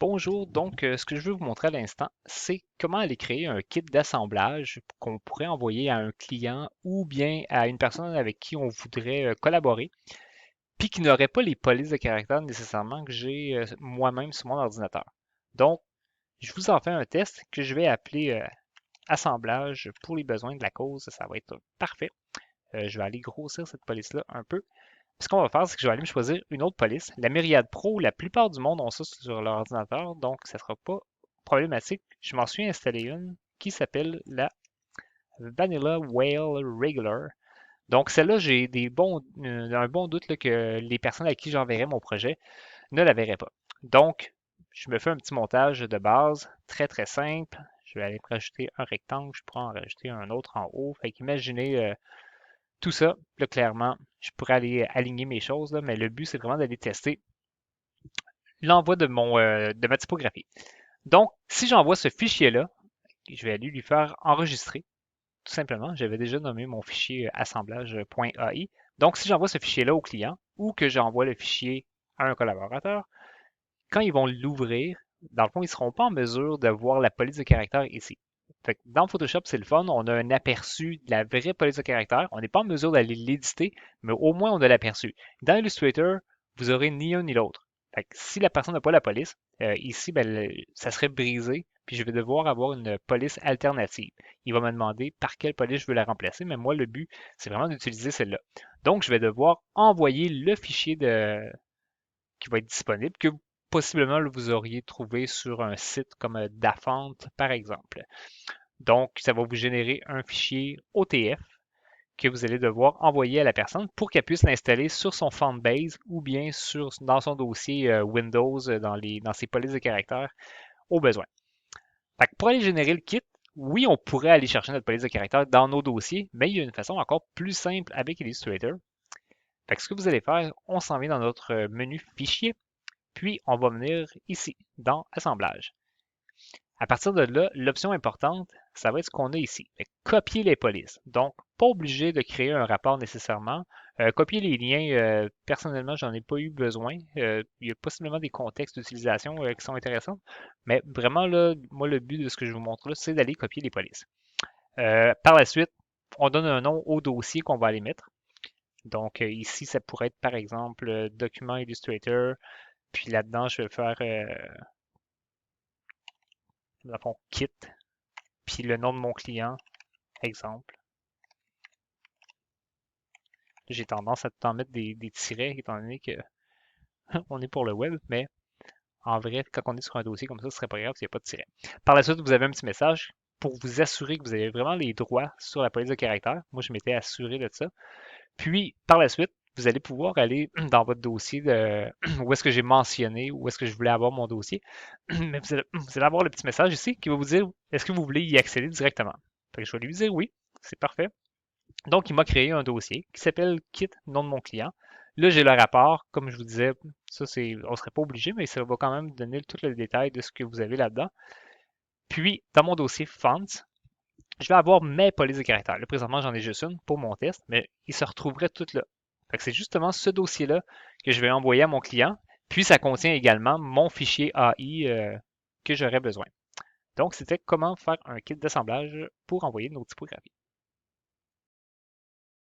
Bonjour, donc ce que je veux vous montrer à l'instant, c'est comment aller créer un kit d'assemblage qu'on pourrait envoyer à un client ou bien à une personne avec qui on voudrait collaborer, puis qui n'aurait pas les polices de caractère nécessairement que j'ai moi-même sur mon ordinateur. Donc, je vous en fais un test que je vais appeler assemblage pour les besoins de la cause. Ça va être parfait. Je vais aller grossir cette police-là un peu. Ce qu'on va faire, c'est que je vais aller me choisir une autre police. La Myriad Pro, la plupart du monde ont ça sur leur ordinateur, donc ça ne sera pas problématique. Je m'en suis installé une qui s'appelle la Vanilla Whale Regular. Donc celle-là, j'ai un bon doute là, que les personnes à qui j'enverrai mon projet ne la verraient pas. Donc, je me fais un petit montage de base, très très simple. Je vais aller rajouter un rectangle, je pourrais en rajouter un autre en haut. Fait qu'imaginez tout ça, là, clairement, je pourrais aller aligner mes choses, là, mais le but, c'est vraiment d'aller tester l'envoi de ma typographie. Donc, si j'envoie ce fichier-là, je vais aller lui faire enregistrer, tout simplement. J'avais déjà nommé mon fichier assemblage.ai. Donc, si j'envoie ce fichier-là au client ou que j'envoie le fichier à un collaborateur, quand ils vont l'ouvrir, dans le fond, ils ne seront pas en mesure de voir la police de caractère ici. Fait que dans Photoshop, c'est le fun, on a un aperçu de la vraie police de caractère. On n'est pas en mesure d'aller l'éditer, mais au moins on a l'aperçu. Dans Illustrator, vous aurez ni un ni l'autre. Fait que si la personne n'a pas la police, ici, ben, ça serait brisé, puis je vais devoir avoir une police alternative. Il va me demander par quelle police je veux la remplacer, mais moi, le but, c'est vraiment d'utiliser celle-là. Donc, je vais devoir envoyer le fichier qui va être disponible, que possiblement vous auriez trouvé sur un site comme Dafont, par exemple. Donc, ça va vous générer un fichier OTF que vous allez devoir envoyer à la personne pour qu'elle puisse l'installer sur son font base ou bien dans son dossier Windows dans ses polices de caractère au besoin. Fait que pour aller générer le kit, oui, on pourrait aller chercher notre police de caractère dans nos dossiers, mais il y a une façon encore plus simple avec Illustrator. Fait que ce que vous allez faire, on s'en vient dans notre menu Fichier, puis on va venir ici, dans Assemblage. À partir de là, l'option importante, ça va être ce qu'on a ici. Fait que copier les polices. Donc, pas obligé de créer un rapport nécessairement. Copier les liens, personnellement, j'en ai pas eu besoin. Il y a possiblement des contextes d'utilisation qui sont intéressants. Mais vraiment, là, moi, le but de ce que je vous montre là, c'est d'aller copier les polices. Par la suite, on donne un nom au dossier qu'on va aller mettre. Donc, ici, ça pourrait être, par exemple, document Illustrator. Puis là-dedans, je vais faire, dans le fond, kit. Puis le nom de mon client, exemple. J'ai tendance à tout en mettre des tirets, étant donné que on est pour le web, mais en vrai, quand on est sur un dossier comme ça, ce serait pas grave s'il n'y a pas de tiret. Par la suite, vous avez un petit message pour vous assurer que vous avez vraiment les droits sur la police de caractère. Moi, je m'étais assuré de ça. Puis, par la suite, vous allez pouvoir aller dans votre dossier où est-ce que j'ai mentionné, où est-ce que je voulais avoir mon dossier. Mais vous allez avoir le petit message ici qui va vous dire est-ce que vous voulez y accéder directement. Fait que je vais lui dire oui, c'est parfait. Donc, il m'a créé un dossier qui s'appelle Kit nom de mon client. Là, j'ai le rapport. Comme je vous disais, on ne serait pas obligé, mais ça va quand même donner tout le détail de ce que vous avez là-dedans. Puis, dans mon dossier Fonts, je vais avoir mes polices de caractère. Là, présentement, j'en ai juste une pour mon test, mais il se retrouverait toutes là. Fait que c'est justement ce dossier-là que je vais envoyer à mon client. Puis, ça contient également mon fichier AI que j'aurais besoin. Donc, c'était comment faire un kit d'assemblage pour envoyer nos typographies.